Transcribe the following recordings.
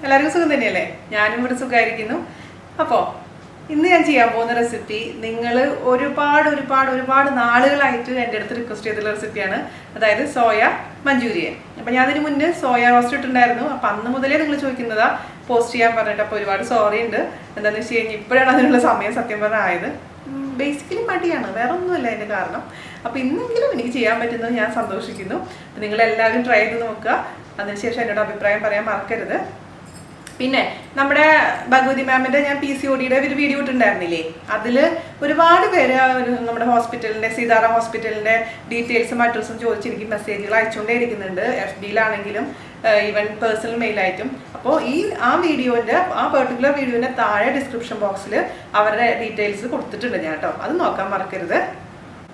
എല്ലാവർക്കും സുഖം തന്നെയല്ലേ? ഞാനും ഇവിടെ സുഖമായിരിക്കുന്നു. അപ്പോൾ ഇന്ന് ഞാൻ ചെയ്യാൻ പോകുന്ന റെസിപ്പി നിങ്ങൾ ഒരുപാട് നാളുകളായിട്ട് എൻ്റെ അടുത്ത് റിക്വസ്റ്റ് ചെയ്തിട്ടുള്ള റെസിപ്പിയാണ്. അതായത് സോയ മഞ്ചൂരിയൻ. അപ്പോൾ ഞാൻ അതിന് മുന്നേ സോയ റോസ്റ്റ് ഇട്ടുണ്ടായിരുന്നു. അപ്പോൾ അന്ന് മുതലേ നിങ്ങൾ ചോദിക്കുന്നതാ പോസ്റ്റ് ചെയ്യാൻ പറഞ്ഞിട്ട്. അപ്പോൾ ഒരുപാട് സോറി ഉണ്ട്. എന്താണെന്ന് വെച്ച് കഴിഞ്ഞാൽ ഇപ്പോഴാണ് അതിനുള്ള സമയം സത്യം പറഞ്ഞാൽ ആയത്. ബേസിക്കലി മടിയാണ്, വേറെ ഒന്നുമല്ല അതിൻ്റെ കാരണം. അപ്പോൾ ഇന്നെങ്കിലും എനിക്ക് ചെയ്യാൻ പറ്റുന്നത് ഞാൻ സന്തോഷിക്കുന്നു. നിങ്ങളെല്ലാവരും ട്രൈ ചെയ്ത് നോക്കുക. അതിനുശേഷം എന്നോട് അഭിപ്രായം പറയാൻ മറക്കരുത്. പിന്നെ നമ്മുടെ ഭഗവതി മാമിൻ്റെ ഞാൻ PCODയുടെ ഒരു വീഡിയോ ഇട്ടുണ്ടായിരുന്നില്ലേ, അതിൽ ഒരുപാട് പേര് നമ്മുടെ ഹോസ്പിറ്റലിൻ്റെ സീതാറാം ഹോസ്പിറ്റലിൻ്റെ ഡീറ്റെയിൽസും അഡ്രസ്സും ചോദിച്ച് എനിക്ക് മെസ്സേജുകൾ അയച്ചുകൊണ്ടേ ഇരിക്കുന്നുണ്ട്. FBയിലാണെങ്കിലും ഈവൻ പേഴ്സണൽ മെയിലായിട്ടും. അപ്പോൾ ആ പെർട്ടിക്കുലർ വീഡിയോൻ്റെ താഴെ ഡിസ്ക്രിപ്ഷൻ ബോക്സിൽ അവരുടെ ഡീറ്റെയിൽസ് കൊടുത്തിട്ടുണ്ട് ഞാൻ കേട്ടോ. അത് നോക്കാൻ മറക്കരുത്.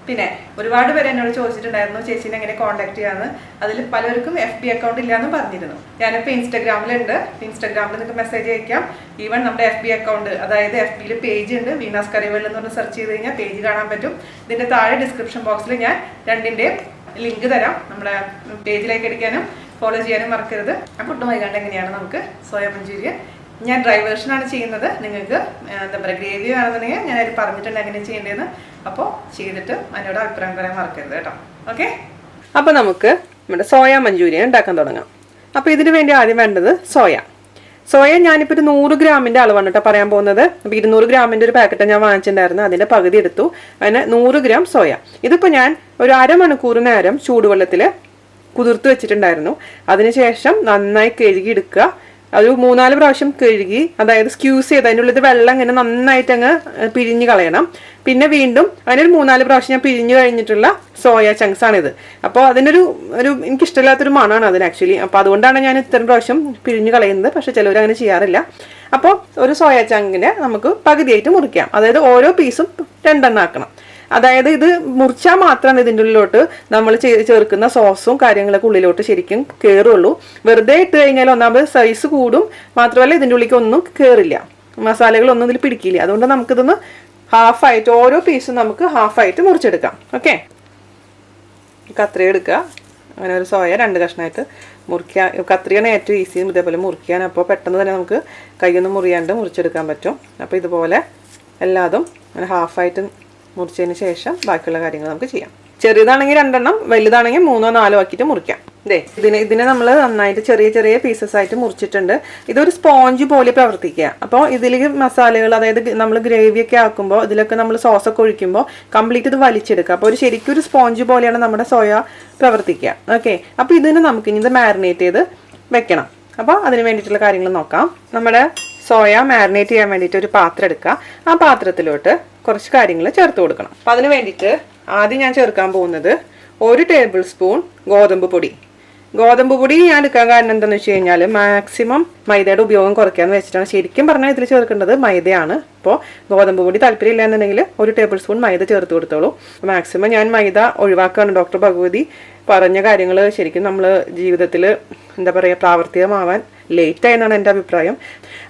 പിന്നെ ഒരുപാട് പേര് എന്നോട് ചോദിച്ചിട്ടുണ്ടായിരുന്നു ചേച്ചീനെ എങ്ങനെ കോൺടാക്ട് ചെയ്യാമെന്ന്. അതിൽ പലർക്കും FB അക്കൗണ്ട് ഇല്ലയെന്ന് പറഞ്ഞിരുന്നു. ഞാനിപ്പോൾ ഇൻസ്റ്റാഗ്രാമിലുണ്ട്. ഇൻസ്റ്റാഗ്രാമിൽ നിങ്ങൾക്ക് മെസ്സേജ് അയക്കാം. ഈവൻ നമ്മുടെ FB അക്കൗണ്ട്, അതായത് FBയിൽ പേജ് ഉണ്ട്, വീനാസ് കറിവേൾഡ് എന്ന് പറഞ്ഞ് സെർച്ച് ചെയ്ത് കഴിഞ്ഞാൽ പേജ് കാണാൻ പറ്റും. ഇതിൻ്റെ താഴെ ഡിസ്ക്രിപ്ഷൻ ബോക്സിൽ ഞാൻ രണ്ടിൻ്റെയും ലിങ്ക് തരാം. നമ്മുടെ പേജിലേക്ക് അടിക്കാനും ഫോളോ ചെയ്യാനും മറക്കരുത്. അപ്പോൾ ഒട്ടും വൈകാണ്ട് എങ്ങനെയാണ് നമുക്ക് സോയ മഞ്ചൂരിയൻ. ഞാൻ ഡ്രൈ വേർഷനാണ് ചെയ്യുന്നത്. നിങ്ങൾക്ക് എന്താ പറയുക ഗ്രേവി വേണമെന്നുണ്ടെങ്കിൽ ഞാൻ അതിൽ പറഞ്ഞിട്ടുണ്ട് എങ്ങനെ ചെയ്യേണ്ടതെന്ന്. അപ്പോൾ ചെയ്തിട്ട് അതിനോട് അഭിപ്രായം പറയാൻ മറക്കരുത് കേട്ടോ. ഓക്കെ, അപ്പോൾ നമുക്ക് നമ്മുടെ സോയ മഞ്ചൂരിയൻ ഉണ്ടാക്കാൻ തുടങ്ങാം. അപ്പോൾ ഇതിന് വേണ്ടി ആദ്യം വേണ്ടത് സോയ ഞാനിപ്പോൾ ഒരു 100 ഗ്രാമിൻ്റെ അളവാണ് കേട്ടോ പറയാൻ പോകുന്നത്. അപ്പോൾ 200 ഗ്രാമിൻ്റെ ഒരു പാക്കറ്റ് ഞാൻ വാങ്ങിച്ചിട്ടുണ്ടായിരുന്നു. അതിൻ്റെ പകുതി എടുത്തു. അതിന് 100 ഗ്രാം സോയ. ഇതിപ്പോൾ ഞാൻ ഒരു അരമണിക്കൂർ നേരം ചൂടുവെള്ളത്തിൽ കുതിർത്ത് വെച്ചിട്ടുണ്ടായിരുന്നു. അതിനുശേഷം നന്നായി കഴുകിയെടുക്കുക. ഒരു 3-4 പ്രാവശ്യം കഴുകി, അതായത് സ്ക്യൂസ് ചെയ്ത് അതിൻ്റെ ഉള്ളിൽ വെള്ളം ഇങ്ങനെ നന്നായിട്ട് അങ്ങ് പിഴിഞ്ഞ് കളയണം. പിന്നെ വീണ്ടും അതിനൊരു 3-4 പ്രാവശ്യം ഞാൻ പിഴിഞ്ഞ് കഴിഞ്ഞിട്ടുള്ള സോയ ചങ്ക്സ് ആണിത്. അപ്പോൾ അതിനൊരു എനിക്കിഷ്ടമില്ലാത്തൊരു മണമാണ് അതിന് ആക്ച്വലി. അപ്പോൾ അതുകൊണ്ടാണ് ഞാൻ ഇത്രയും പ്രാവശ്യം പിഴിഞ്ഞ് കളയുന്നത്. പക്ഷെ ചിലവർ അങ്ങനെ ചെയ്യാറില്ല. അപ്പോൾ ഒരു സോയ ചങ്കിനെ നമുക്ക് പകുതിയായിട്ട് മുറിക്കാം. അതായത് ഓരോ പീസും 2 എണ്ണം ആക്കണം. അതായത് ഇത് മുറിച്ചാൽ മാത്രമാണ് ഇതിൻ്റെ ഉള്ളിലോട്ട് നമ്മൾ ചേർക്കുന്ന സോസും കാര്യങ്ങളൊക്കെ ഉള്ളിലോട്ട് ശരിക്കും കയറുള്ളൂ. വെറുതെ ഇട്ട് കഴിഞ്ഞാൽ ഒന്നാമത് സൈസ് കൂടും, മാത്രമല്ല ഇതിൻ്റെ ഉള്ളിലേക്ക് ഒന്നും കയറില്ല, മസാലകളൊന്നും ഇതിൽ പിടിക്കില്ല. അതുകൊണ്ട് നമുക്കിതൊന്ന് ഹാഫായിട്ട് ഓരോ പീസും നമുക്ക് ഹാഫായിട്ട് മുറിച്ചെടുക്കാം. ഓക്കെ, കത്രിക എടുക്കുക. അങ്ങനെ ഒരു സോയ 2 കഷ്ണമായിട്ട് മുറിക്കാൻ. കത്രികയാണ് ഏറ്റവും ഈസിയും ഇതേപോലെ മുറിക്കാൻ. അപ്പോൾ പെട്ടെന്ന് തന്നെ നമുക്ക് കൈയൊന്നും മുറിയാണ്ട് മുറിച്ചെടുക്കാൻ പറ്റും. അപ്പോൾ ഇതുപോലെ എല്ലാതും അങ്ങനെ ഹാഫായിട്ട് മുറിച്ചതിന് ശേഷം ബാക്കിയുള്ള കാര്യങ്ങൾ നമുക്ക് ചെയ്യാം. ചെറിയതാണെങ്കിൽ 2 എണ്ണം, വലുതാണെങ്കിൽ 3-4 ആക്കിയിട്ട് മുറിക്കാം. ഇതിനെ നമ്മൾ നന്നായിട്ട് ചെറിയ പീസസ് ആയിട്ട് മുറിച്ചിട്ടുണ്ട്. ഇതൊരു സ്പോഞ്ച് പോലെ പ്രവർത്തിക്കുക. അപ്പോൾ ഇതിലേക്ക് മസാലകൾ, അതായത് നമ്മൾ ഗ്രേവിയൊക്കെ ആക്കുമ്പോൾ ഇതിലൊക്കെ നമ്മൾ സോസൊക്കെ ഒഴിക്കുമ്പോൾ കംപ്ലീറ്റ് ഇത് വലിച്ചെടുക്കുക. അപ്പോൾ ശരിക്കും ഒരു സ്പോഞ്ച് പോലെയാണ് നമ്മുടെ സോയ പ്രവർത്തിക്കുക. ഓക്കെ, അപ്പോൾ ഇതിന് നമുക്ക് ഇനി ഇത് മാരിനേറ്റ് ചെയ്ത് വെക്കണം. അപ്പോൾ അതിന് വേണ്ടിയിട്ടുള്ള കാര്യങ്ങൾ നോക്കാം. നമ്മുടെ സോയ മാരിനേറ്റ് ചെയ്യാൻ വേണ്ടിയിട്ട് ഒരു പാത്രം എടുക്കുക. ആ പാത്രത്തിലോട്ട് കുറച്ച് കാര്യങ്ങൾ ചേർത്ത് കൊടുക്കണം. അപ്പോൾ അതിന് വേണ്ടിയിട്ട് ആദ്യം ഞാൻ ചേർക്കാൻ പോകുന്നത് 1 ടേബിൾ സ്പൂൺ ഗോതമ്പ് പൊടി ഞാൻ എടുക്കാൻ കാരണം എന്താണെന്ന് വെച്ച് കഴിഞ്ഞാൽ മാക്സിമം മൈദയുടെ ഉപയോഗം കുറയ്ക്കാമെന്ന് വെച്ചിട്ടാണ്. ശരിക്കും പറഞ്ഞാൽ ഇതിൽ ചേർക്കേണ്ടത് മൈദയാണ്. അപ്പോൾ ഗോതമ്പ് പൊടി താല്പര്യമില്ല എന്നുണ്ടെങ്കിൽ 1 ടേബിൾ സ്പൂൺ മൈദ ചേർത്ത് കൊടുത്തോളൂ. മാക്സിമം ഞാൻ മൈദ ഒഴിവാക്കുകയാണ്. ഡോക്ടർ ഭഗവതി പറഞ്ഞ കാര്യങ്ങൾ ശരിക്കും നമ്മൾ ജീവിതത്തിൽ എന്താ പറയുക പ്രാവർത്തികമാവാൻ ലേറ്റായി എന്നാണ് എൻ്റെ അഭിപ്രായം.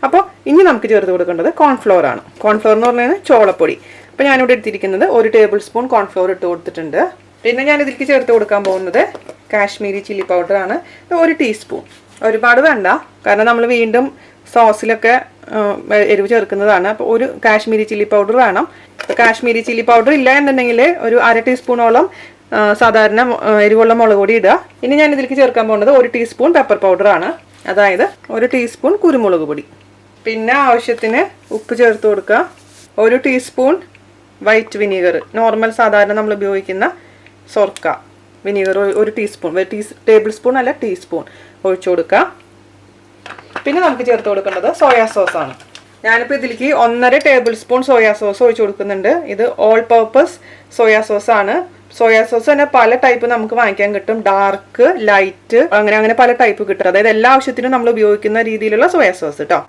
അപ്പോൾ ഇനി നമുക്ക് ചേർത്ത് കൊടുക്കേണ്ടത് കോൺഫ്ലോർ ആണ്. കോൺഫ്ലോർ എന്ന് പറഞ്ഞാൽ ചോളപ്പൊടി. അപ്പോൾ ഞാനിവിടെ എടുത്തിരിക്കുന്നത് 1 ടേബിൾ സ്പൂൺ കോൺഫ്ലോർ ഇട്ട് കൊടുത്തിട്ടുണ്ട്. പിന്നെ ഞാൻ ഇതിലേക്ക് ചേർത്ത് കൊടുക്കാൻ പോകുന്നത് കാശ്മീരി ചില്ലി പൗഡറാണ്. 1 ടീസ്പൂൺ. ഒരുപാട് വേണ്ട, കാരണം നമ്മൾ വീണ്ടും സോസിലൊക്കെ എരിവ് ചേർക്കുന്നതാണ്. അപ്പോൾ ഒരു കാശ്മീരി ചില്ലി പൗഡർ വേണം. കാശ്മീരി ചില്ലി പൗഡർ ഇല്ല എന്നുണ്ടെങ്കിൽ ഒരു 1/2 ടീസ്പൂണോളം സാധാരണ എരിവുള്ള മുളക് പൊടി ഇടുക. ഇനി ഞാൻ ഇതിലേക്ക് ചേർക്കാൻ പോകുന്നത് 1 ടീസ്പൂൺ പെപ്പർ പൗഡറാണ്, അതായത് 1 ടീസ്പൂൺ കുരുമുളക് പൊടി. പിന്നെ ആവശ്യത്തിന് ഉപ്പ് ചേർത്ത് കൊടുക്കുക. 1 ടീസ്പൂൺ വൈറ്റ് വിനീഗർ, നോർമൽ സാധാരണ നമ്മൾ ഉപയോഗിക്കുന്ന സോർക്ക വിനീഗർ 1 ടീസ്പൂൺ, ടേബിൾ സ്പൂൺ അല്ല ടീസ്പൂൺ ഒഴിച്ചു കൊടുക്കുക. പിന്നെ നമുക്ക് ചേർത്ത് കൊടുക്കേണ്ടത് സോയാ സോസാണ്. ഞാനിപ്പോൾ ഇതിലേക്ക് 1.5 ടേബിൾ സ്പൂൺ സോയാ സോസ് ഒഴിച്ചു കൊടുക്കുന്നുണ്ട്. ഇത് ഓൾ പർപ്പസ് സോയാ സോസാണ്. സോയാ സോസ് തന്നെ പല ടൈപ്പ് നമുക്ക് വാങ്ങിക്കാൻ കിട്ടും. ഡാർക്ക്, ലൈറ്റ്, അങ്ങനെ പല ടൈപ്പ് കിട്ടും. അതായത് എല്ലാ ആവശ്യത്തിനും നമ്മൾ ഉപയോഗിക്കുന്ന രീതിയിലുള്ള സോയാ സോസ് കേട്ടോ.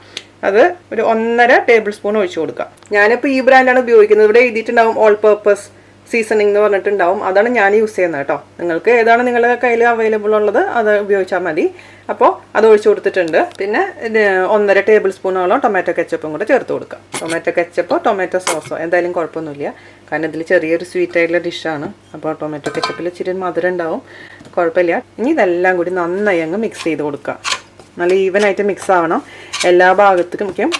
അത് ഒരു 1.5 ടേബിൾ സ്പൂൺ ഒഴിച്ചു കൊടുക്കുക. ഞാനിപ്പോൾ ഈ ബ്രാൻഡാണ് ഉപയോഗിക്കുന്നത്. ഇവിടെ എഴുതിയിട്ടുണ്ടാവും ഓൾ പർപ്പസ് സീസണിങ് എന്ന് പറഞ്ഞിട്ടുണ്ടാവും. അതാണ് ഞാൻ യൂസ് ചെയ്യുന്നത് കേട്ടോ. നിങ്ങൾക്ക് ഏതാണ് നിങ്ങളുടെ കയ്യിൽ അവൈലബിൾ ഉള്ളത് അത് ഉപയോഗിച്ചാൽ മതി. അപ്പോൾ അത് ഒഴിച്ചു കൊടുത്തിട്ടുണ്ട്. പിന്നെ 1.5 ടേബിൾ സ്പൂണോളം ടൊമാറ്റോ കെച്ചപ്പും കൂടെ ചേർത്ത് കൊടുക്കുക. ടൊമാറ്റോ കെച്ചപ്പോ ടൊമാറ്റോ സോസോ എന്തായാലും കുഴപ്പമൊന്നുമില്ല, കാരണം ഇതിൽ ചെറിയൊരു സ്വീറ്റ് ആയിട്ടുള്ള ഡിഷാണ്. അപ്പോൾ ടൊമാറ്റോ കെച്ചപ്പിൽ ഇച്ചിരി മധുരം ഉണ്ടാവും, കുഴപ്പമില്ല. ഇനി ഇതെല്ലാം കൂടി നന്നായി അങ്ങ് മിക്സ് ചെയ്ത് കൊടുക്കുക. നല്ല ഈവനായിട്ട് മിക്സ് ആവണം. എല്ലാ ഭാഗത്തേക്കും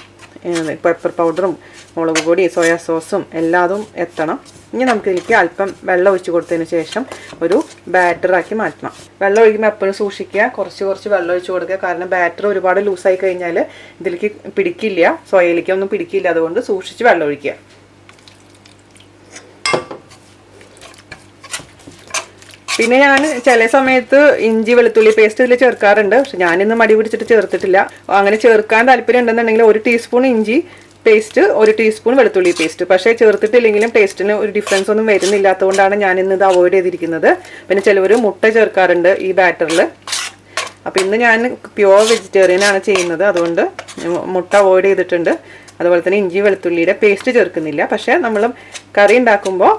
പെപ്പർ പൗഡറും മുളക് പൊടി സോയാ സോസും എല്ലാതും എത്തണം. ഇനി നമുക്ക് ഇതിലേക്ക് അല്പം വെള്ളം ഒഴിച്ച് കൊടുത്തതിന് ശേഷം ഒരു ബാറ്ററാക്കി മാറ്റണം. വെള്ളം ഒഴിക്കുമ്പോൾ എപ്പോഴും സൂക്ഷിക്കുക, കുറച്ച് വെള്ളം ഒഴിച്ച് കൊടുക്കുക. കാരണം ബാറ്റർ ഒരുപാട് ലൂസായി കഴിഞ്ഞാൽ ഇതിലേക്ക് പിടിക്കില്ല, സോയയിലേക്കൊന്നും പിടിക്കില്ല. അതുകൊണ്ട് സൂക്ഷിച്ച് വെള്ളം ഒഴിക്കുക. പിന്നെ ഞാൻ ചില സമയത്ത് ഇഞ്ചി വെളുത്തുള്ളി പേസ്റ്റ് ഇതിൽ ചേർക്കാറുണ്ട്. പക്ഷെ ഞാനിന്ന് മടി പിടിച്ചിട്ട് ചേർത്തിട്ടില്ല. അങ്ങനെ ചേർക്കാൻ താല്പര്യം ഉണ്ടെന്നുണ്ടെങ്കിൽ 1 ടീസ്പൂൺ ഇഞ്ചി പേസ്റ്റ് 1 ടീസ്പൂൺ വെളുത്തുള്ളി പേസ്റ്റ്. പക്ഷേ ചേർത്തിട്ടില്ലെങ്കിലും ടേസ്റ്റിന് ഒരു ഡിഫറൻസ് ഒന്നും വരുന്നില്ലാത്തതുകൊണ്ടാണ് ഞാനിന്ന് ഇത് അവോയ്ഡ് ചെയ്തിരിക്കുന്നത്. പിന്നെ ചിലവർ മുട്ട ചേർക്കാറുണ്ട് ഈ ബാറ്ററിൽ. അപ്പോൾ ഇന്ന് ഞാൻ പ്യുവർ വെജിറ്റേറിയൻ ആണ് ചെയ്യുന്നത്, അതുകൊണ്ട് മുട്ട അവോയ്ഡ് ചെയ്തിട്ടുണ്ട്. അതുപോലെ തന്നെ ഇഞ്ചി വെളുത്തുള്ളിയുടെ പേസ്റ്റ് ചേർക്കുന്നില്ല. പക്ഷേ നമ്മൾ കറി ഉണ്ടാക്കുമ്പോൾ,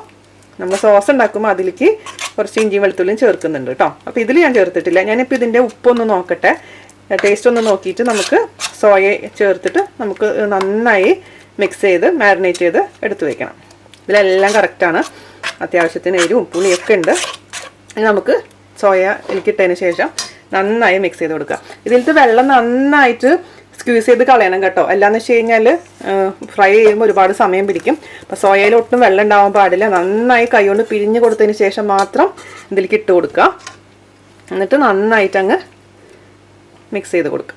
നമ്മൾ സോസ് ഉണ്ടാക്കുമ്പോൾ അതിലേക്ക് കുറച്ച് ഇഞ്ചിയും വെളുത്തുള്ളിയും ചേർക്കുന്നുണ്ട് കേട്ടോ. അപ്പോൾ ഇതിൽ ഞാൻ ചേർത്തിട്ടില്ല. ഞാനിപ്പോൾ ഇതിൻ്റെ ഉപ്പൊന്ന് നോക്കട്ടെ, ടേസ്റ്റ് ഒന്ന് നോക്കിയിട്ട് നമുക്ക് സോയ ചേർത്തിട്ട് നമുക്ക് നന്നായി മിക്സ് ചെയ്ത് മാരിനേറ്റ് ചെയ്ത് എടുത്തു വയ്ക്കണം. ഇതിലെല്ലാം കറക്റ്റാണ്, അത്യാവശ്യത്തിന് എരിവും പുളിയൊക്കെ ഉണ്ട്. നമുക്ക് സോയ ഇട്ടതിന് ശേഷം നന്നായി മിക്സ് ചെയ്ത് കൊടുക്കുക. ഇതിലത്തെ വെള്ളം നന്നായിട്ട് സ്ക്യൂസ് ചെയ്ത് കളയണം കേട്ടോ. അല്ലാന്ന് വെച്ച് കഴിഞ്ഞാൽ ഫ്രൈ ചെയ്യുമ്പോൾ ഒരുപാട് സമയം പിടിക്കും. അപ്പോൾ സോയയിൽ ഒട്ടും വെള്ളം ഉണ്ടാവാൻ പാടില്ല. നന്നായി കൈകൊണ്ട് പിഴിഞ്ഞ് കൊടുത്തതിന് ശേഷം മാത്രം ഇതിലേക്ക് ഇട്ട് കൊടുക്കുക. എന്നിട്ട് നന്നായിട്ട് അങ്ങ് മിക്സ് ചെയ്ത് കൊടുക്കുക.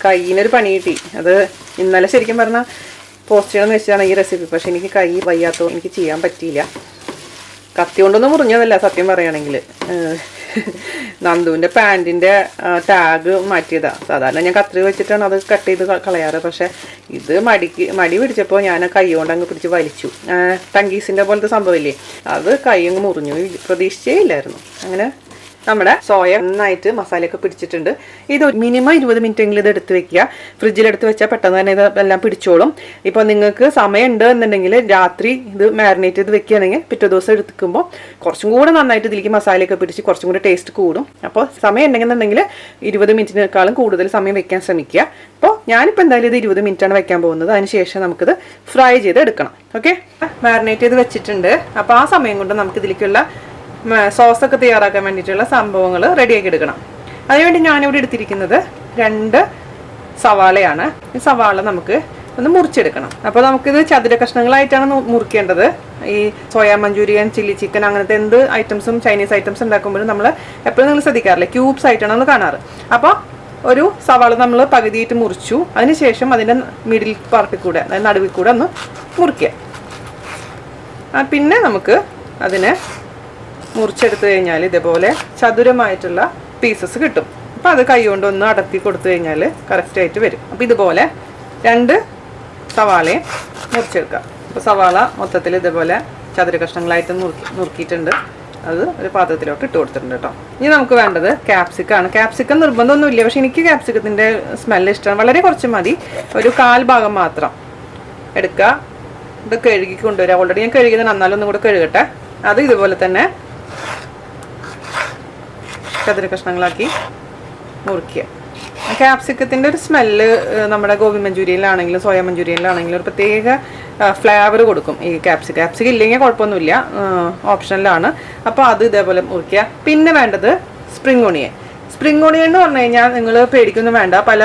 കയ്യിനൊരു പണി കിട്ടി. അത് ഇന്നലെ ശരിക്കും പറഞ്ഞാൽ പോസ്റ്റ് ചെയ്യണമെന്ന് വെച്ചാണ് ഈ റെസിപ്പി. പക്ഷെ എനിക്ക് കൈ വയ്യാത്തോ എനിക്ക് ചെയ്യാൻ പറ്റിയില്ല. കത്തി കൊണ്ടൊന്നും മുറിഞ്ഞതല്ല സത്യം പറയുകയാണെങ്കിൽ. നന്ദുവിൻ്റെ പാൻറ്റിൻ്റെ ടാഗ് മാറ്റിയതാണ്. സാധാരണ ഞാൻ കത്രി വെച്ചിട്ടാണ് അത് കട്ട് ചെയ്ത് കളയാറ്. പക്ഷേ ഇത് മടി പിടിച്ചപ്പോൾ ഞാൻ കൈ കൊണ്ട് അങ്ങ് പിടിച്ച് വലിച്ചു. ടങ്കീസിൻ്റെ പോലത്തെ സംഭവമില്ലേ, അത് കൈ അങ്ങ് മുറിഞ്ഞു. പ്രതീക്ഷിച്ചേ ഇല്ലായിരുന്നു. അങ്ങനെ നമ്മുടെ സോയ നന്നായിട്ട് മസാലയൊക്കെ പിടിച്ചിട്ടുണ്ട്. ഇത് മിനിമം 20 മിനിറ്റ് എങ്കിലും ഇത് എടുത്ത് വെക്കുക. ഫ്രിഡ്ജിലെടുത്ത് വെച്ചാൽ പെട്ടെന്ന് തന്നെ ഇതെല്ലാം പിടിച്ചോളും. ഇപ്പോൾ നിങ്ങൾക്ക് സമയമുണ്ട് എന്നുണ്ടെങ്കിൽ രാത്രി ഇത് മാരിനേറ്റ് ചെയ്ത് വെക്കുകയാണെങ്കിൽ പിറ്റേ ദിവസം എടുക്കുമ്പോൾ കുറച്ചും കൂടെ നന്നായിട്ട് ഇതിലേക്ക് മസാലയൊക്കെ പിടിച്ച് കുറച്ചും കൂടെ ടേസ്റ്റ് കൂടും. അപ്പോൾ സമയം ഉണ്ടെന്നുണ്ടെങ്കിൽ 20 മിനിറ്റിനേക്കാളും കൂടുതൽ സമയം വെക്കാൻ ശ്രമിക്കുക. അപ്പോൾ ഞാനിപ്പോൾ എന്തായാലും ഇത് 20 മിനിറ്റാണ് വെക്കാൻ പോകുന്നത്. അതിനുശേഷം നമുക്കിത് ഫ്രൈ ചെയ്ത് എടുക്കണം. ഓക്കെ, മാരിനേറ്റ് ചെയ്ത് വെച്ചിട്ടുണ്ട്. അപ്പോൾ ആ സമയം കൊണ്ട് നമുക്ക് ഇതിലേക്കുള്ള സോസൊക്കെ തയ്യാറാക്കാൻ വേണ്ടിയിട്ടുള്ള സംഭവങ്ങൾ റെഡിയാക്കി എടുക്കണം. അതിനുവേണ്ടി ഞാനിവിടെ എടുത്തിരിക്കുന്നത് 2 സവാളയാണ്. ഈ സവാള നമുക്ക് ഒന്ന് മുറിച്ചെടുക്കണം. അപ്പോൾ നമുക്കിത് ചതുര കഷ്ണങ്ങളായിട്ടാണ് മുറിക്കേണ്ടത്. ഈ സോയ മഞ്ചൂരിയൻ, ചില്ലി ചിക്കൻ, അങ്ങനത്തെ എന്ത് ഐറ്റംസും ചൈനീസ് ഐറ്റംസ് ഉണ്ടാക്കുമ്പോഴും നമ്മൾ എപ്പോഴും നിങ്ങൾ ശ്രദ്ധിക്കാറില്ല, ക്യൂബ്സ് ആയിട്ടാണ് നമ്മൾ കാണാറ്. അപ്പോൾ ഒരു സവാള നമ്മൾ പകുതിയായിട്ട് മുറിച്ചു. അതിനുശേഷം അതിൻ്റെ മിഡിൽ പാർട്ടിൽ കൂടെ, അതായത് നടുവിൽ കൂടെ ഒന്ന് മുറിക്കുക. പിന്നെ നമുക്ക് അതിനെ മുറിച്ചെടുത്തു കഴിഞ്ഞാൽ ഇതേപോലെ ചതുരമായിട്ടുള്ള പീസസ് കിട്ടും. അപ്പോൾ അത് കൈ കൊണ്ടൊന്ന് അടത്തി കൊടുത്തു കഴിഞ്ഞാൽ കറക്റ്റായിട്ട് വരും. അപ്പോൾ ഇതുപോലെ 2 സവാളയും മുറിച്ചെടുക്കുക. അപ്പോൾ സവാള മൊത്തത്തിൽ ഇതേപോലെ ചതുര കഷ്ണങ്ങളായിട്ട് നുറുക്കിയിട്ടുണ്ട്. അത് ഒരു പാത്രത്തിലോട്ട് ഇട്ട് കൊടുത്തിട്ടുണ്ട് കേട്ടോ. ഇനി നമുക്ക് വേണ്ടത് ക്യാപ്സിക്കാണ്. ക്യാപ്സിക്കം നിർബന്ധമൊന്നുമില്ല, പക്ഷെ എനിക്ക് ക്യാപ്സിക്കത്തിൻ്റെ സ്മെല്ല് ഇഷ്ടമാണ്. വളരെ കുറച്ച് മതി, ഒരു 1/4 ഭാഗം മാത്രം എടുക്കുക. ഇത് കഴുകി കൊണ്ടുവരിക. ഓൾറെഡി ഞാൻ കഴുകിയത്, നന്നാലൊന്നും കൂടെ കഴുകട്ടെ. അത് ഇതുപോലെ തന്നെ ചതുര കഷ്ണങ്ങളാക്കി മുറിക്കുക. ക്യാപ്സിക്കത്തിൻ്റെ ഒരു സ്മെല്ല് നമ്മുടെ ഗോബി മഞ്ചൂരിയനിലാണെങ്കിലും സോയ മഞ്ചൂരിയനിലാണെങ്കിലും ഒരു പ്രത്യേക ഫ്ലേവർ കൊടുക്കും ഈ ക്യാപ്സിക്കം ഇല്ലെങ്കിൽ കുഴപ്പമൊന്നുമില്ല, ഓപ്ഷനിലാണ്. അപ്പോൾ അത് ഇതേപോലെ മുറിക്കുക. പിന്നെ വേണ്ടത് സ്പ്രിംഗ് ഓണിയൻ. സ്പ്രിംഗ് ഓണിയൻ എന്ന് പറഞ്ഞു കഴിഞ്ഞാൽ നിങ്ങൾ പേടിക്കൊന്നും വേണ്ട. പല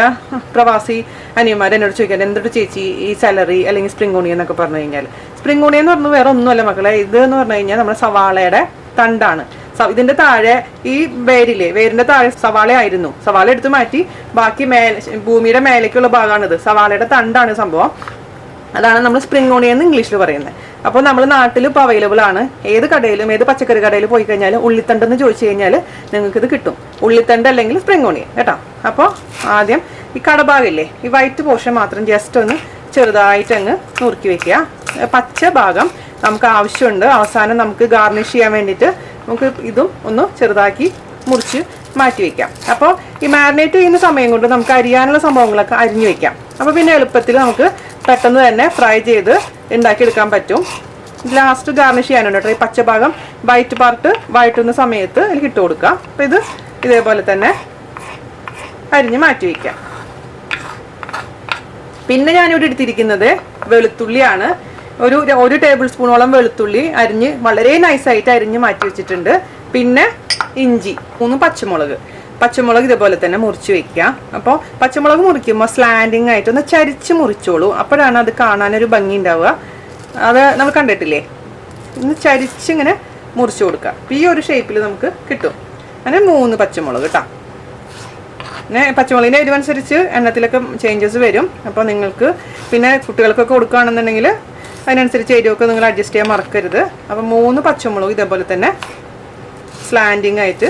പ്രവാസി അനിയന്മാർ എന്നോട് ചോദിക്കാൻ, എന്തൊരു ചേച്ചി ഈ സാലറി അല്ലെങ്കിൽ സ്പ്രിംഗ് ഓണിയൻ എന്നൊക്കെ പറഞ്ഞു കഴിഞ്ഞാൽ, സ്പ്രിംഗ് ഓണിയൻ എന്ന് പറഞ്ഞാൽ വേറെ ഒന്നുമല്ല മക്കളെ. ഇത് എന്ന് പറഞ്ഞു കഴിഞ്ഞാൽ നമ്മുടെ സവാളയുടെ തണ്ടാണ്. ഇതിന്റെ താഴെ ഈ വേരിന്റെ താഴെ സവാള ആയിരുന്നു. സവാള എടുത്ത് മാറ്റി ബാക്കി ഭൂമിയുടെ മേലേക്കുള്ള ഭാഗമാണിത്. സവാളയുടെ തണ്ടാണ് സംഭവം. അതാണ് നമ്മൾ സ്പ്രിംഗ് ഓണിയൻ എന്ന് ഇംഗ്ലീഷിൽ പറയുന്നത്. അപ്പോൾ നമ്മൾ നാട്ടിൽ ഇപ്പോൾ അവൈലബിൾ ആണ്. ഏത് കടയിലും ഏത് പച്ചക്കറി കടയിൽ പോയി കഴിഞ്ഞാൽ ഉള്ളിത്തണ്ടെന്ന് ചോദിച്ചു കഴിഞ്ഞാൽ നിങ്ങൾക്കിത് കിട്ടും. ഉള്ളിത്തണ്ട് അല്ലെങ്കിൽ സ്പ്രിംഗ് ഓണിയൻ കേട്ടോ. അപ്പോൾ ആദ്യം ഈ കടഭാഗമില്ലേ, ഈ വൈറ്റ് പോർഷൻ മാത്രം ജസ്റ്റ് ഒന്ന് ചെറുതായിട്ട് അങ്ങ് നുറുക്കി വെക്കുക. പച്ച ഭാഗം നമുക്ക് ആവശ്യമുണ്ട്. അവസാനം നമുക്ക് ഗാർണിഷ് ചെയ്യാൻ വേണ്ടിയിട്ട് നമുക്ക് ഇതും ഒന്ന് ചെറുതാക്കി മുറിച്ച് മാറ്റി വയ്ക്കാം. അപ്പോൾ ഈ മാരിനേറ്റ് ചെയ്യുന്ന സമയം കൊണ്ട് നമുക്ക് അരിയാനുള്ള സംഭവങ്ങളൊക്കെ അരിഞ്ഞു വെക്കാം. അപ്പോൾ പിന്നെ എളുപ്പത്തിൽ നമുക്ക് പെട്ടെന്ന് തന്നെ ഫ്രൈ ചെയ്ത് ഉണ്ടാക്കിയെടുക്കാൻ പറ്റും. ലാസ്റ്റ് ഗാർണിഷ് ചെയ്യാനുണ്ട് കേട്ടോ. ഈ പച്ചഭാഗം വൈറ്റ് പാർട്ട് വഴറ്റുന്ന സമയത്ത് എനിക്ക് ഇട്ട് കൊടുക്കാം. അപ്പോൾ ഇത് ഇതേപോലെ തന്നെ അരിഞ്ഞ് മാറ്റി വയ്ക്കാം. പിന്നെ ഞാനിവിടെ എടുത്തിരിക്കുന്നത് വെളുത്തുള്ളിയാണ്. ഒരു ടേബിൾ സ്പൂണോളം വെളുത്തുള്ളി അരിഞ്ഞ് വളരെ നൈസായിട്ട് അരിഞ്ഞ് മാറ്റി വെച്ചിട്ടുണ്ട്. പിന്നെ ഇഞ്ചി, 3 പച്ചമുളക് ഇതേപോലെ തന്നെ മുറിച്ച് വെക്കുക. അപ്പോൾ പച്ചമുളക് മുറിക്കുമ്പോൾ സ്ലാൻഡിങ് ആയിട്ട് ഒന്ന് ചരിച്ച് മുറിച്ചോളൂ, അപ്പോഴാണ് അത് കാണാനൊരു ഭംഗി ഉണ്ടാവുക. അത് നമ്മൾ കണ്ടിട്ടില്ലേ, ഒന്ന് ചരിച്ചിങ്ങനെ മുറിച്ച് കൊടുക്കുക. ഈ ഒരു ഷേപ്പിൽ നമുക്ക് കിട്ടും. അങ്ങനെ 3 പച്ചമുളക് കേട്ടോ. പിന്നെ പച്ചമുളകിൻ്റെ എരിവനുസരിച്ച് എണ്ണത്തിലൊക്കെ ചേഞ്ചസ് വരും. അപ്പോൾ നിങ്ങൾക്ക് പിന്നെ കുട്ടികൾക്കൊക്കെ കൊടുക്കുകയാണെന്നുണ്ടെങ്കിൽ അതിനനുസരിച്ച് എരിവൊക്കെ നിങ്ങൾ അഡ്ജസ്റ്റ് ചെയ്യാൻ മറക്കരുത്. അപ്പോൾ 3 പച്ചമുളക് ഇതേപോലെ തന്നെ സ്ലാൻഡിങ് ആയിട്ട്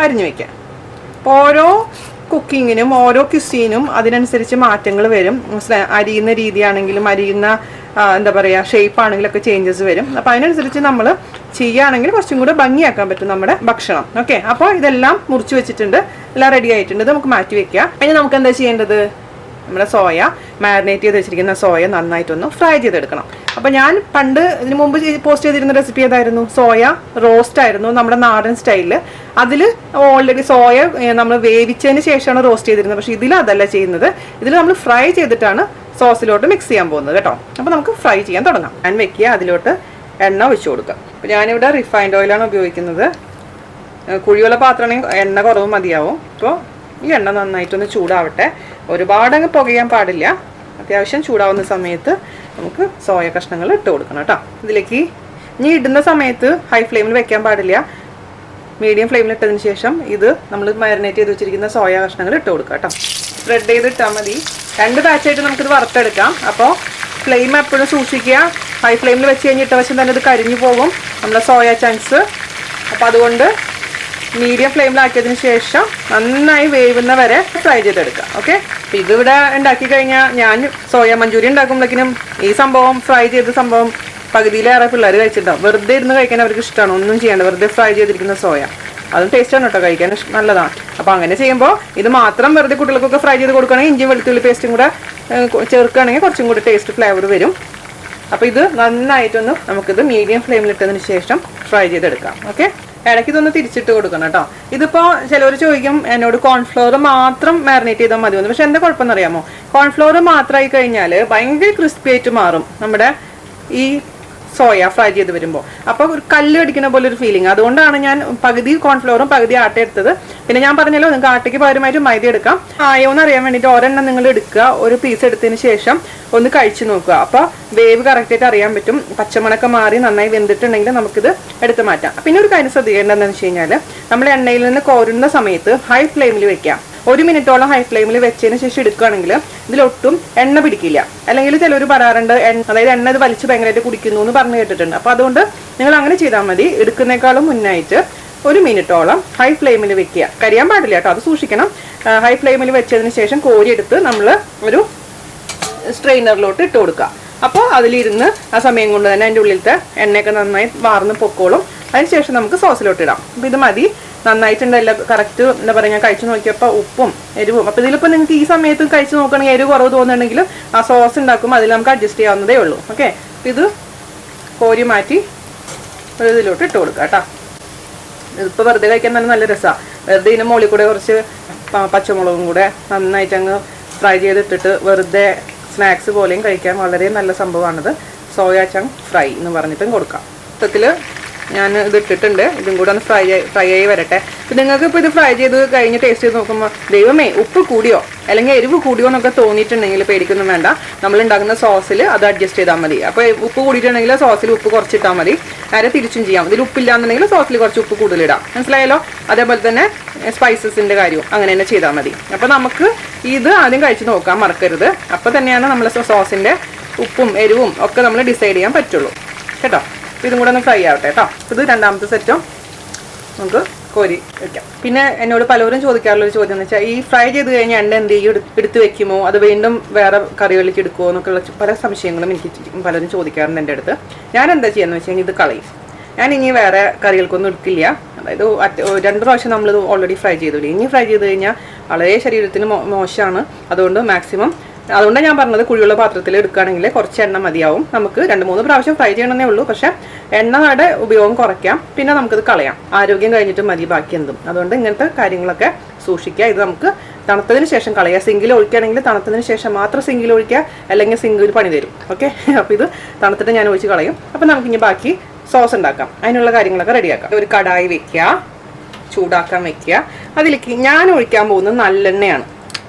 അരിഞ്ഞു വയ്ക്കാം. അപ്പോൾ ഓരോ കുക്കിങ്ങിനും ഓരോ ക്യുസീനും അതിനനുസരിച്ച് മാറ്റങ്ങൾ വരും. അരിയുന്ന രീതിയാണെങ്കിലും അരിയുന്ന എന്താ പറയുക ഷേപ്പ് ആണെങ്കിലൊക്കെ ചേഞ്ചസ് വരും. അപ്പോൾ അതിനനുസരിച്ച് നമ്മൾ ചെയ്യുകയാണെങ്കിൽ കുറച്ചും കൂടെ ഭംഗിയാക്കാൻ പറ്റും നമ്മുടെ ഭക്ഷണം. ഓക്കെ, അപ്പോൾ ഇതെല്ലാം മുറിച്ച് വെച്ചിട്ടുണ്ട്, എല്ലാം റെഡി ആയിട്ടുണ്ട്. ഇത് നമുക്ക് മാറ്റി വെക്കാം. ഇനി നമുക്ക് എന്താ ചെയ്യേണ്ടത്, നമ്മുടെ സോയ മാരിനേറ്റ് ചെയ്ത് വെച്ചിരിക്കുന്ന സോയ നന്നായിട്ടൊന്ന് ഫ്രൈ ചെയ്തെടുക്കണം. അപ്പോൾ ഞാൻ പണ്ട് ഇതിന് മുമ്പ് പോസ്റ്റ് ചെയ്തിരുന്ന റെസിപ്പി ഏതായിരുന്നു, സോയ റോസ്റ്റ് ആയിരുന്നു, നമ്മുടെ നാടൻ സ്റ്റൈലിൽ. അതിൽ ഓൾറെഡി സോയ നമ്മൾ വേവിച്ചതിന് ശേഷമാണ് റോസ്റ്റ് ചെയ്തിരുന്നത്. പക്ഷേ ഇതിൽ അതല്ല ചെയ്യുന്നത്, ഇതിൽ നമ്മൾ ഫ്രൈ ചെയ്തിട്ടാണ് സോസിലോട്ട് മിക്സ് ചെയ്യാൻ പോകുന്നത് കേട്ടോ. അപ്പോൾ നമുക്ക് ഫ്രൈ ചെയ്യാൻ തുടങ്ങാം. ഞാൻ വെക്കുക, അതിലോട്ട് എണ്ണ ഒഴിച്ചു കൊടുക്കുക. അപ്പോൾ ഞാനിവിടെ റിഫൈൻഡ് ഓയിലാണ് ഉപയോഗിക്കുന്നത്. കുഴിയുള്ള പാത്രമാണെങ്കിൽ എണ്ണ കുറവ് മതിയാവും. അപ്പോൾ ഈ എണ്ണ നന്നായിട്ടൊന്ന് ചൂടാവട്ടെ. ഒരുപാട് അങ്ങ് പുകയാൻ പാടില്ല. അത്യാവശ്യം ചൂടാവുന്ന സമയത്ത് നമുക്ക് സോയ കഷ്ണങ്ങൾ ഇട്ട് കൊടുക്കണം കേട്ടോ. ഇതിലേക്ക് ഇനി ഇടുന്ന സമയത്ത് ഹൈ ഫ്ലെയിമിൽ വെക്കാൻ പാടില്ല, മീഡിയം ഫ്ലെയിമിൽ ഇട്ടതിന് ശേഷം ഇത് നമ്മൾ മാരിനേറ്റ് ചെയ്ത് വെച്ചിരിക്കുന്ന സോയ കഷ്ണങ്ങൾ ഇട്ട് കൊടുക്കുക കേട്ടോ. സ്പ്രെഡ് ചെയ്തിട്ടാൽ മതി. 2 ബാച്ചായിട്ട് നമുക്കിത് വറുത്തെടുക്കാം. അപ്പോൾ ഫ്ലെയിം എപ്പോഴും സൂക്ഷിക്കുക. ഹൈ ഫ്ലെയിമിൽ വെച്ച് കഴിഞ്ഞ് ഇട്ട വശം തന്നെ ഇത് കരിഞ്ഞു പോകും നമ്മുടെ സോയ ചങ്ക്സ്. അപ്പോൾ അതുകൊണ്ട് മീഡിയം ഫ്ലെയിമിലാക്കിയതിന് ശേഷം നന്നായി വേവുന്ന വരെ ഫ്രൈ ചെയ്തെടുക്കുക. ഓക്കെ, അപ്പം ഇതിവിടെ ഉണ്ടാക്കി കഴിഞ്ഞാൽ ഞാൻ സോയ മഞ്ചൂരിയൻ ഉണ്ടാക്കുമ്പോഴേക്കിനും ഈ സംഭവം ഫ്രൈ ചെയ്ത സംഭവം പകുതിയിലേറെ പിള്ളേർ കഴിച്ചിട്ടുണ്ടാവും. വെറുതെ ഇരുന്ന് കഴിക്കാൻ അവർക്ക് ഇഷ്ടമാണ്, ഒന്നും ചെയ്യേണ്ട, വെറുതെ ഫ്രൈ ചെയ്തിരിക്കുന്ന സോയ. അതും ടേസ്റ്റാണ് കേട്ടോ, കഴിക്കാൻ നല്ലതാണ്. അപ്പോൾ അങ്ങനെ ചെയ്യുമ്പോൾ ഇത് മാത്രം വെറുതെ കുട്ടികൾക്കൊക്കെ ഫ്രൈ ചെയ്ത് കൊടുക്കുകയാണെങ്കിൽ ഇഞ്ചി വെളുത്തുള്ളി പേസ്റ്റും കൂടെ ചേർക്കുകയാണെങ്കിൽ കുറച്ചും കൂടി ടേസ്റ്റ് ഫ്ലേവർ വരും. അപ്പോൾ ഇത് നന്നായിട്ടൊന്ന് നമുക്കിത് മീഡിയം ഫ്ലെയിമിലിട്ടതിന് ശേഷം ഫ്രൈ ചെയ്തെടുക്കാം. ഓക്കെ, ഇടയ്ക്ക് ഇതൊന്ന് തിരിച്ചിട്ട് കൊടുക്കണം കേട്ടോ. ഇതിപ്പോൾ ചിലവർ ചോദിക്കും എന്നോട് കോൺഫ്ലോർ മാത്രം മാരിനേറ്റ് ചെയ്താൽ മതി എന്ന്. പക്ഷെ എന്താ കുഴപ്പമെന്ന് അറിയാമോ, കോൺഫ്ലോർ മാത്രമായി കഴിഞ്ഞാൽ ഭയങ്കര ക്രിസ്പി ആയിട്ട് മാറും നമ്മുടെ ഈ സോയ ഫ്രൈ ചെയ്ത് വരുമ്പോൾ. അപ്പോൾ ഒരു കല്ല് അടിക്കുന്ന പോലെ ഒരു ഫീലിംഗ്. അതുകൊണ്ടാണ് ഞാൻ പകുതി കോൺഫ്ലോറും പകുതി ആട്ട എടുത്തത്. പിന്നെ ഞാൻ പറഞ്ഞല്ലോ, നിങ്ങൾക്ക് ആട്ടയ്ക്ക് പകരമായിട്ട് മൈദ എടുക്കാം. ആയോന്ന് അറിയാൻ വേണ്ടിയിട്ട് ഒരെണ്ണം നിങ്ങൾ എടുക്കുക, ഒരു പീസ് എടുത്തതിന് ശേഷം ഒന്ന് കഴിച്ചു നോക്കുക. അപ്പോൾ വേവ് കറക്റ്റായിട്ട് അറിയാൻ പറ്റും. പച്ചമണക്കം മാറി നന്നായി വെന്തിട്ടുണ്ടെങ്കിൽ നമുക്കിത് എടുത്ത് മാറ്റാം. പിന്നെ ഒരു കാര്യം ശ്രദ്ധിക്കേണ്ടതെന്ന് വെച്ച് കഴിഞ്ഞാൽ, നമ്മൾ എണ്ണയിൽ നിന്ന് കോരുന്ന സമയത്ത് ഹൈ ഫ്ലെയിമിൽ വെക്കാം. 1 മിനിറ്റോളം ഹൈ ഫ്ലെയിമിൽ വെച്ചതിന് ശേഷം എടുക്കുകയാണെങ്കിൽ ഇതിലൊട്ടും എണ്ണ പിടിക്കില്ല. അല്ലെങ്കിൽ ചിലർ പറയാറുണ്ട് അതായത് എണ്ണ ഇത് വലിച്ച് ഭയങ്കരമായിട്ട് കുടിക്കുന്നു എന്ന് പറഞ്ഞു കേട്ടിട്ടുണ്ട്. അപ്പോൾ അതുകൊണ്ട് നിങ്ങൾ അങ്ങനെ ചെയ്താൽ മതി. എടുക്കുന്നേക്കാളും മുന്നായിട്ട് 1 മിനിറ്റോളം ഹൈ ഫ്ലെയിമിൽ വെക്കുക. കരിയാൻ പാടില്ല കേട്ടോ, അത് സൂക്ഷിക്കണം. ഹൈ ഫ്ലെയിമിൽ വെച്ചതിന് ശേഷം കോരിയെടുത്ത് നമ്മൾ ഒരു സ്ട്രെയിനറിലോട്ട് ഇട്ട് കൊടുക്കുക. അപ്പോൾ അതിലിരുന്ന് ആ സമയം കൊണ്ട് തന്നെ അതിൻ്റെ ഉള്ളിലത്തെ എണ്ണയൊക്കെ നന്നായി വാർന്ന് പൊക്കോളും. അതിനുശേഷം നമുക്ക് സോസിലോട്ട് ഇടാം. അപ്പോൾ ഇത് മതി, നന്നായിട്ടുണ്ടല്ലോ. കറക്റ്റ് എന്താ പറയുക, ഞാൻ കഴിച്ചു നോക്കിയപ്പോൾ ഉപ്പും എരിവും. അപ്പോൾ ഇതിലിപ്പോൾ നിങ്ങൾക്ക് ഈ സമയത്ത് കഴിച്ച് നോക്കുകയാണെങ്കിൽ എരിവ് കുറവ് തോന്നുന്നുണ്ടെങ്കിൽ ആ സോസ് ഉണ്ടാക്കുമ്പോൾ അതിൽ നമുക്ക് അഡ്ജസ്റ്റ് ചെയ്യാവുന്നതേ ഉള്ളൂ. ഓക്കെ, ഇത് കോരി മാറ്റി ഒരു ഇതിലോട്ട് ഇട്ട് കൊടുക്കുക കേട്ടോ. ഇതിപ്പോൾ വെറുതെ കഴിക്കാൻ തന്നെ നല്ല രസമാണ്. വെറുതെ ഇതിന് മുകളിൽ കൂടെ കുറച്ച് പച്ചമുളകും കൂടെ നന്നായിട്ട് അങ്ങ് ഫ്രൈ ചെയ്തിട്ടിട്ട് വെറുതെ സ്നാക്സ് പോലെയും കഴിക്കാൻ വളരെ നല്ല സംഭവമാണിത്. സോയ ചങ്ക് ഫ്രൈ എന്ന് പറഞ്ഞിട്ടും കൊടുക്കാം. മൊത്തത്തിൽ ഞാൻ ഇത് ഇട്ടിട്ടുണ്ട്. ഇതും കൂടെ ഒന്ന് ഫ്രൈ ആയി വരട്ടെ. ഇപ്പം നിങ്ങൾക്ക് ഇപ്പോൾ ഇത് ഫ്രൈ ചെയ്ത് കഴിഞ്ഞ് ടേസ്റ്റ് ചെയ്ത് നോക്കുമ്പോൾ ദൈവമേ ഉപ്പ് കൂടിയോ അല്ലെങ്കിൽ എരിവ് കൂടിയോ എന്നൊക്കെ തോന്നിയിട്ടുണ്ടെങ്കിൽ പേടിക്കൊന്നും വേണ്ട. നമ്മൾ ഉണ്ടാക്കുന്ന സോസിൽ അത് അഡ്ജസ്റ്റ് ചെയ്താൽ മതി. അപ്പോൾ ഉപ്പ് കൂടിയിട്ടുണ്ടെങ്കിൽ സോസിൽ ഉപ്പ് കുറച്ചിട്ടാൽ മതി. നേരെ തിരിച്ചും ചെയ്യാം. ഇതിൽ ഉപ്പില്ലാന്നുണ്ടെങ്കിൽ സോസിൽ കുറച്ച് ഉപ്പ് കൂടുതലിടാം. മനസ്സിലായല്ലോ? അതേപോലെ തന്നെ സ്പൈസസിൻ്റെ കാര്യവും അങ്ങനെ തന്നെ ചെയ്താൽ മതി. അപ്പോൾ നമുക്ക് ഇത് ആദ്യം കഴിച്ച് നോക്കാൻ മറക്കരുത്. അപ്പോൾ തന്നെയാണ് നമ്മൾ സോസിൻ്റെ ഉപ്പും എരിവും ഒക്കെ നമ്മൾ ഡിസൈഡ് ചെയ്യാൻ പറ്റുള്ളൂ കേട്ടോ. ഇതും കൂടെ ഒന്ന് ഫ്രൈ ആവട്ടെ കേട്ടോ. ഇത് രണ്ടാമത്തെ സെറ്റും നമുക്ക് കോരി വയ്ക്കാം. പിന്നെ എന്നോട് പലരും ചോദിക്കാറുള്ളൊരു ചോദ്യം എന്ന് വെച്ചാൽ, ഈ ഫ്രൈ ചെയ്ത് കഴിഞ്ഞാൽ എണ്ണ എന്ത് ചെയ്യും, എടുത്ത് വെക്കുമോ, അത് വീണ്ടും വേറെ കറികളിലേക്ക് എടുക്കുമോ എന്നൊക്കെയുള്ള പല സംശയങ്ങളും എനിക്ക് പലരും ചോദിക്കാറുണ്ട് എൻ്റെ അടുത്ത്. ഞാൻ എന്താ ചെയ്യുന്നത് വെച്ച് കഴിഞ്ഞാൽ ഇത് കളയും. ഞാൻ ഇനി വേറെ കറികൾക്കൊന്നും എടുക്കില്ല. അതായത് 2 പ്രാവശ്യം നമ്മളിത് ഓൾറെഡി ഫ്രൈ ചെയ്തില്ല. ഇനി ഫ്രൈ ചെയ്ത് കഴിഞ്ഞാൽ വളരെ ശരീരത്തിന് മോശമാണ്. അതുകൊണ്ട് മാക്സിമം അതുകൊണ്ടാണ് ഞാൻ പറഞ്ഞത്, കുഴിയുള്ള പാത്രത്തിൽ എടുക്കുകയാണെങ്കിൽ കുറച്ച് എണ്ണ മതിയാവും. നമുക്ക് 2-3 പ്രാവശ്യം ഫ്രൈ ചെയ്യണമെന്നേ ഉള്ളൂ. പക്ഷേ എണ്ണയുടെ ഉപയോഗം കുറയ്ക്കാം. പിന്നെ നമുക്കിത് കളയാം. ആരോഗ്യം കഴിഞ്ഞിട്ട് മതി ബാക്കി എന്തും. അതുകൊണ്ട് ഇങ്ങനത്തെ കാര്യങ്ങളൊക്കെ സൂക്ഷിക്കുക. ഇത് നമുക്ക് തണുത്തതിന് ശേഷം കളയുക. സിങ്കിൽ ഒഴിക്കുകയാണെങ്കിൽ തണുത്തതിന് ശേഷം മാത്രം സിങ്കിൽ ഒഴിക്കുക, അല്ലെങ്കിൽ സിങ്കിൽ പണി തരും. ഓക്കെ, അപ്പോൾ ഇത് തണുത്തിട്ട് ഞാൻ ഒഴിച്ച് കളയും. അപ്പോൾ നമുക്കിനി ബാക്കി സോസ് ഉണ്ടാക്കാം. അതിനുള്ള കാര്യങ്ങളൊക്കെ റെഡിയാക്കാം. ഒരു കടായി വെക്കുക, ചൂടാക്കാൻ വെക്കുക. അതിലേക്ക് ഞാൻ ഒഴിക്കാൻ പോകുന്നത് നല്ലെണ്ണയാണ്.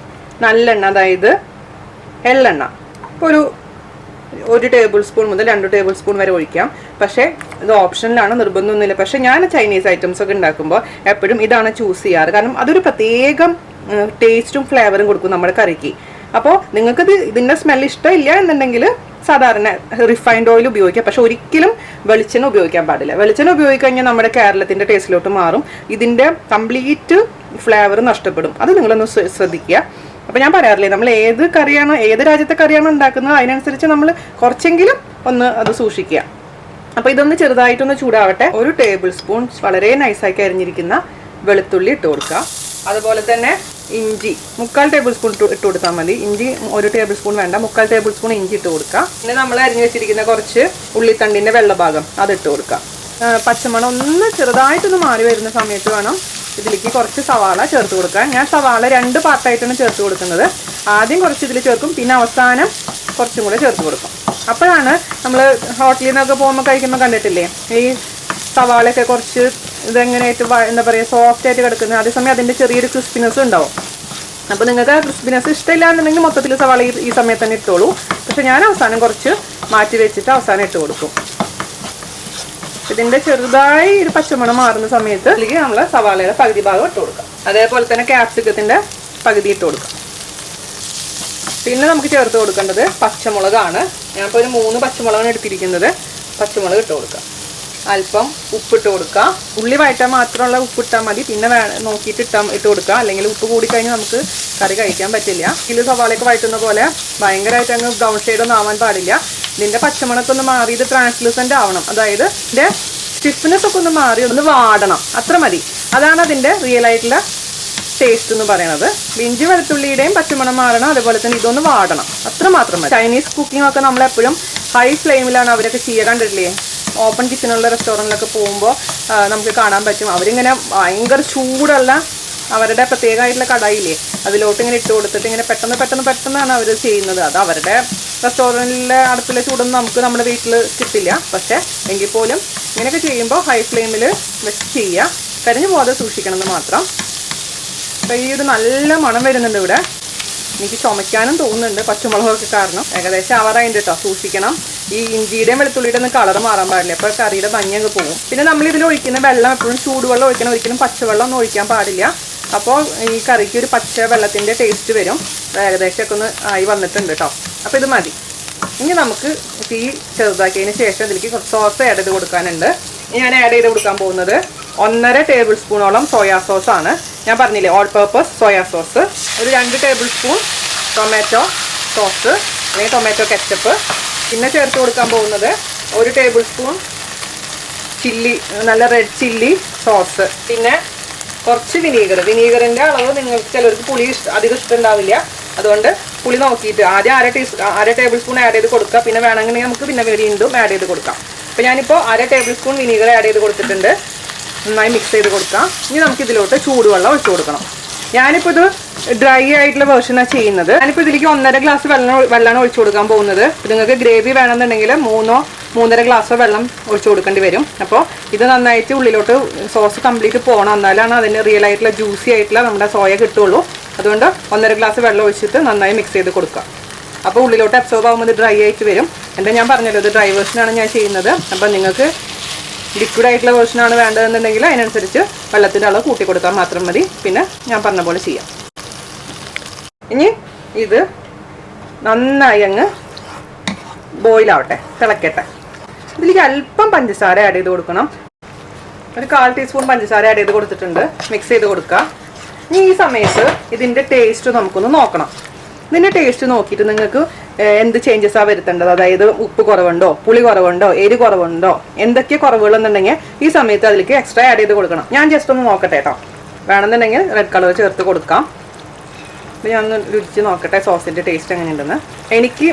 നല്ലെണ്ണ, അതായത് എള്ളെണ്ണ. ഇപ്പോൾ ഒരു ടേബിൾ സ്പൂൺ മുതൽ 2 ടേബിൾ സ്പൂൺ വരെ ഒഴിക്കാം. പക്ഷേ ഇത് ഓപ്ഷനിലാണ്, നിർബന്ധമൊന്നുമില്ല. പക്ഷേ ഞാൻ ചൈനീസ് ഐറ്റംസ് ഒക്കെ ഉണ്ടാക്കുമ്പോൾ എപ്പോഴും ഇതാണ് ചൂസ് ചെയ്യാറ്. കാരണം അതൊരു പ്രത്യേകം ടേസ്റ്റും ഫ്ലേവറും കൊടുക്കും നമ്മുടെ കറിക്ക്. അപ്പോൾ നിങ്ങൾക്കിത് ഇതിൻ്റെ സ്മെല്ല് ഇഷ്ടമില്ല എന്നുണ്ടെങ്കിൽ സാധാരണ റിഫൈൻഡ് ഓയിൽ ഉപയോഗിക്കാം. പക്ഷെ ഒരിക്കലും വെളിച്ചെണ്ണ ഉപയോഗിക്കാൻ പാടില്ല. വെളിച്ചെണ്ണ ഉപയോഗിക്കഴിഞ്ഞാൽ നമ്മുടെ കേരളത്തിൻ്റെ ടേസ്റ്റിലോട്ട് മാറും. ഇതിൻ്റെ കംപ്ലീറ്റ് ഫ്ലേവർ നഷ്ടപ്പെടും. അത് നിങ്ങളൊന്ന് ശ്രദ്ധിക്കുക. അപ്പോൾ ഞാൻ പറയാറില്ലേ, നമ്മൾ ഏത് കറിയാണോ, ഏത് രാജ്യത്തെ കറിയാണോ ഉണ്ടാക്കുന്നത് അതിനനുസരിച്ച് നമ്മൾ കുറച്ചെങ്കിലും ഒന്ന് അത് സൂക്ഷിക്കുക. അപ്പോൾ ഇതൊന്ന് ചെറുതായിട്ടൊന്ന് ചൂടാവട്ടെ. 1 ടേബിൾ സ്പൂൺ വളരെ നൈസാക്കി അരിഞ്ഞിരിക്കുന്ന വെളുത്തുള്ളി ഇട്ട് കൊടുക്കുക. അതുപോലെ തന്നെ ഇഞ്ചി 3/4 ടേബിൾ സ്പൂൺ ഇട്ട് കൊടുത്താൽ മതി. ഇഞ്ചി 1 ടേബിൾ സ്പൂൺ വേണ്ട, 3/4 ടേബിൾ സ്പൂൺ ഇഞ്ചി ഇട്ട് കൊടുക്കുക. പിന്നെ നമ്മൾ അരിഞ്ഞു വെച്ചിരിക്കുന്ന കുറച്ച് ഉള്ളിത്തണ്ടിൻ്റെ വെള്ളഭാഗം അതിട്ട് കൊടുക്കുക. പച്ചമണം ഒന്ന് ചെറുതായിട്ടൊന്ന് മാറി വരുന്ന സമയത്ത് വേണം ഇതിലേക്ക് കുറച്ച് സവാള ചേർത്ത് കൊടുക്കാൻ. ഞാൻ സവാള 2 പാർട്ടായിട്ടാണ് ചേർത്ത് കൊടുക്കുന്നത്. ആദ്യം കുറച്ച് ഇതിൽ ചേർക്കും, പിന്നെ അവസാനം കുറച്ചും കൂടെ ചേർത്ത് കൊടുക്കും. അപ്പോഴാണ് നമ്മൾ ഹോട്ടലിൽ നിന്നൊക്കെ പോകുമ്പോൾ കഴിക്കുമ്പോൾ കണ്ടിട്ടില്ലേ, ഈ സവാളയൊക്കെ കുറച്ച് ഇതെങ്ങനെയായിട്ട് എന്താ പറയുക, സോഫ്റ്റ് ആയിട്ട് കിടക്കുന്നത്. അതേസമയം അതിൻ്റെ ചെറിയൊരു ക്രിസ്പിനെസ് ഉണ്ടാവും. അപ്പോൾ നിങ്ങൾക്ക് ആ ക്രിസ്പിനെസ് ഇഷ്ടമില്ല എന്നുണ്ടെങ്കിൽ മൊത്തത്തിൽ സവാള ഈ സമയത്ത് തന്നെ ഇട്ടോളൂ. പക്ഷെ ഞാൻ അവസാനം കുറച്ച് മാറ്റി വെച്ചിട്ട് അവസാനം ഇട്ട് കൊടുക്കും. ഇതിൻ്റെ ചെറുതായി ഒരു പച്ചമണം മാറുന്ന സമയത്ത് ഇതിലേക്ക് നമ്മൾ സവാളയുടെ പകുതി ഭാഗം ഇട്ട് കൊടുക്കാം. അതേപോലെ തന്നെ ക്യാപ്സിക്കത്തിൻ്റെ പകുതി ഇട്ട് കൊടുക്കാം. പിന്നെ നമുക്ക് ചേർത്ത് കൊടുക്കേണ്ടത് പച്ചമുളകാണ്. ഞാനിപ്പോൾ ഒരു 3 പച്ചമുളകാണ് എടുത്തിരിക്കുന്നത്. പച്ചമുളക് ഇട്ട് കൊടുക്കാം. അല്പം ഉപ്പിട്ട് കൊടുക്കുക. ഉള്ളി വഴറ്റാൻ മാത്രമുള്ള ഉപ്പിട്ടാൽ മതി. പിന്നെ നോക്കിയിട്ട് ഇട്ട് കൊടുക്കുക. അല്ലെങ്കിൽ ഉപ്പ് കൂടിക്കഴിഞ്ഞാൽ നമുക്ക് കറി കഴിക്കാൻ പറ്റില്ല. ഇതിൽ സവാളയൊക്കെ വഴറ്റുന്ന പോലെ ഭയങ്കരമായിട്ട് അങ്ങ് ബ്രൗൺ ഷെയ്ഡൊന്നും ആവാൻ പാടില്ല. ഇതിൻ്റെ പച്ചമണക്കൊന്ന് മാറി ഇത് ട്രാൻസ്ലൂസൻ്റ് ആവണം. അതായത് ഇതിൻ്റെ സ്റ്റിഫ്നെസ് ഒക്കെ ഒന്ന് മാറി ഒന്ന് വാടണം, അത്ര മതി. അതാണ് അതിൻ്റെ റിയൽ ആയിട്ടുള്ള ടേസ്റ്റ് എന്ന് പറയുന്നത്. ഇഞ്ചി വെളുത്തുള്ളിയുടെയും പച്ചമണം മാറണം, അതുപോലെ തന്നെ ഇതൊന്ന് വാടണം, അത്ര മാത്രം മതി. ചൈനീസ് കുക്കിംഗ് ഒക്കെ നമ്മളെപ്പോഴും ഹൈ ഫ്ലെയിമിലാണ് അവരൊക്കെ ചെയ്യുക. കണ്ടിട്ടില്ലേ, ഓപ്പൺ കിച്ചണുള്ള റെസ്റ്റോറൻറ്റിലൊക്കെ പോകുമ്പോൾ നമുക്ക് കാണാൻ പറ്റും. അവരിങ്ങനെ ഭയങ്കര ചൂടുള്ള അവരുടെ പ്രത്യേകമായിട്ടുള്ള കടായില്ലേ, അതിലോട്ട് ഇങ്ങനെ ഇട്ട് കൊടുത്തിട്ട് ഇങ്ങനെ പെട്ടെന്നാണ് അവർ ചെയ്യുന്നത്. അത് അവരുടെ റെസ്റ്റോറൻറ്റിലെ അടുപ്പിലെ ചൂടൊന്നും നമുക്ക് നമ്മുടെ വീട്ടിൽ കിട്ടില്ല. പക്ഷേ എങ്കിൽ പോലും ഇങ്ങനെയൊക്കെ ചെയ്യുമ്പോൾ ഹൈ ഫ്ലെയിമിൽ വെച്ച് ചെയ്യുക. കരിഞ്ഞു പോകാതെ സൂക്ഷിക്കണം എന്ന് മാത്രം. അപ്പോൾ ഈ ഒരു നല്ല മണം വരുന്നുണ്ട് ഇവിടെ. എനിക്ക് ചുമയ്ക്കാനും തോന്നുന്നുണ്ട് പച്ചമുളകൊക്കെ കാരണം. ഏകദേശം ആവാറായിട്ട് കേട്ടോ, സൂക്ഷിക്കണം. ഈ ഇഞ്ചിയുടെയും വെളുത്തുള്ളിയുടെ ഒന്നും കളർ മാറാൻ പാടില്ല, അപ്പോൾ കറിയുടെ ഭംഗി അങ്ങ് പോകും. പിന്നെ നമ്മളിതിൽ ഒഴിക്കുന്ന വെള്ളം എപ്പോഴും ചൂടുവെള്ളം ഒഴിക്കണം, ഒരിക്കലും പച്ചവെള്ളം ഒന്നും ഒഴിക്കാൻ പാടില്ല. അപ്പോൾ ഈ കറിക്ക് ഒരു പച്ച വെള്ളത്തിൻ്റെ ടേസ്റ്റ് വരും. ഏകദേശമൊക്കെ ഒന്ന് ആയി വന്നിട്ടുണ്ട് കേട്ടോ. അപ്പോൾ ഇത് മതി. ഇനി നമുക്ക് തീ ചെറുതാക്കിയതിന് ശേഷം ഇതിലേക്ക് കുറച്ച് സോസ് ആഡ് ചെയ്ത് കൊടുക്കാനുണ്ട്. ഞാൻ ആഡ് ചെയ്ത് കൊടുക്കാൻ പോകുന്നത് 1.5 ടേബിൾ സ്പൂണോളം സോയാ സോസാണ്. ഞാൻ പറഞ്ഞില്ലേ, ഓൾ പർപ്പസ് സോയാ സോസ്. ഒരു 2 ടേബിൾ സ്പൂൺ ടൊമാറ്റോ സോസ് അല്ലെങ്കിൽ ടൊമാറ്റോ കെച്ചപ്പ്. പിന്നെ ചേർത്ത് കൊടുക്കാൻ പോകുന്നത് 1 ടേബിൾ സ്പൂൺ ചില്ലി, നല്ല റെഡ് ചില്ലി സോസ്. പിന്നെ കുറച്ച് വിനീഗറിൻ്റെ അളവ് നിങ്ങൾക്ക് ചിലർക്ക് പുളി അധികം ഇഷ്ടമുണ്ടാവില്ല. അതുകൊണ്ട് പുളി നോക്കിയിട്ട് ആദ്യം 1/2 ടേബിൾ സ്പൂൺ ആഡ് ചെയ്ത് കൊടുക്കുക. പിന്നെ വേണമെങ്കിൽ നമുക്ക് പിന്നെ വീണ്ടും ആഡ് ചെയ്ത് കൊടുക്കാം. അപ്പോൾ ഞാനിപ്പോൾ 1/2 ടേബിൾ സ്പൂൺ വിനീഗർ ആഡ് ചെയ്ത് കൊടുത്തിട്ടുണ്ട്. നന്നായി മിക്സ് ചെയ്ത് കൊടുക്കാം. ഇനി നമുക്കിതിലോട്ട് ചൂടുവെള്ളം ഒഴിച്ചു കൊടുക്കണം. ഞാനിപ്പോൾ ഇത് ഡ്രൈ ആയിട്ടുള്ള വേർഷനാണ് ചെയ്യുന്നത്. ഞാനിപ്പോൾ ഇതിലേക്ക് 1.5 ഗ്ലാസ് വെള്ളമാണ് ഒഴിച്ചു കൊടുക്കാൻ പോകുന്നത്. നിങ്ങൾക്ക് ഗ്രേവി വേണമെന്നുണ്ടെങ്കിൽ 3-3.5 ഗ്ലാസ് വെള്ളം ഒഴിച്ചു കൊടുക്കേണ്ടി വരും. അപ്പോൾ ഇത് നന്നായിട്ട് ഉള്ളിലോട്ട് സോസ് കംപ്ലീറ്റ് പോകണം, എന്നാലാണ് അതിന് റിയൽ ആയിട്ടുള്ള ജ്യൂസി ആയിട്ടുള്ള നമ്മുടെ സോയ കിട്ടുള്ളൂ. അതുകൊണ്ട് 1.5 ഗ്ലാസ് വെള്ളം ഒഴിച്ചിട്ട് നന്നായി മിക്സ് ചെയ്ത് കൊടുക്കുക. അപ്പോൾ ഉള്ളിലോട്ട് അബ്സോർബ് ആകുമ്പോൾ ഇത് ഡ്രൈ ആയിട്ട് വരും. ഞാൻ പറഞ്ഞല്ലോ, ഇത് ഡ്രൈ വേർഷനാണ് ഞാൻ ചെയ്യുന്നത്. അപ്പോൾ നിങ്ങൾക്ക് ലിക്വിഡ് ആയിട്ടുള്ള വേർഷനാണ് വേണ്ടതെന്നുണ്ടെങ്കിൽ അതിനനുസരിച്ച് വെള്ളത്തിൻ്റെ അളവ് കൂട്ടി കൊടുത്താൽ മാത്രം മതി. പിന്നെ ഞാൻ പറഞ്ഞ പോലെ ചെയ്യാം. ഇനി ഇത് നന്നായി അങ്ങ് ബോയിലാവട്ടെ, തിളക്കട്ടെ. ഇതിലേക്ക് അല്പം പഞ്ചസാര ആഡ് ചെയ്ത് കൊടുക്കണം. ഒരു 1/4 ടീസ്പൂൺ പഞ്ചസാര ആഡ് ചെയ്ത് കൊടുത്തിട്ടുണ്ട്. മിക്സ് ചെയ്ത് കൊടുക്കുക. ഇനി ഈ സമയത്ത് ഇതിൻ്റെ ടേസ്റ്റ് നമുക്കൊന്ന് നോക്കണം. ഇതിൻ്റെ ടേസ്റ്റ് നോക്കിയിട്ട് നിങ്ങൾക്ക് എന്ത് ചേഞ്ചസാണ് വരുത്തേണ്ടത്, അതായത് ഉപ്പ് കുറവുണ്ടോ, പുളി കുറവുണ്ടോ, എരി കുറവുണ്ടോ, എന്തൊക്കെ കുറവുകളെന്നുണ്ടെങ്കിൽ ഈ സമയത്ത് അതിലേക്ക് എക്സ്ട്രാ ആഡ് ചെയ്ത് കൊടുക്കണം. ഞാൻ ജസ്റ്റ് ഒന്ന് നോക്കട്ടെ കേട്ടോ. വേണമെന്നുണ്ടെങ്കിൽ റെഡ് കളർ ചേർത്ത് കൊടുക്കാം. അപ്പോൾ ഞാൻ ഒന്ന് രുചിച്ച് നോക്കട്ടെ സോസിൻ്റെ ടേസ്റ്റ് എങ്ങനെയുണ്ടെന്ന്. എനിക്ക്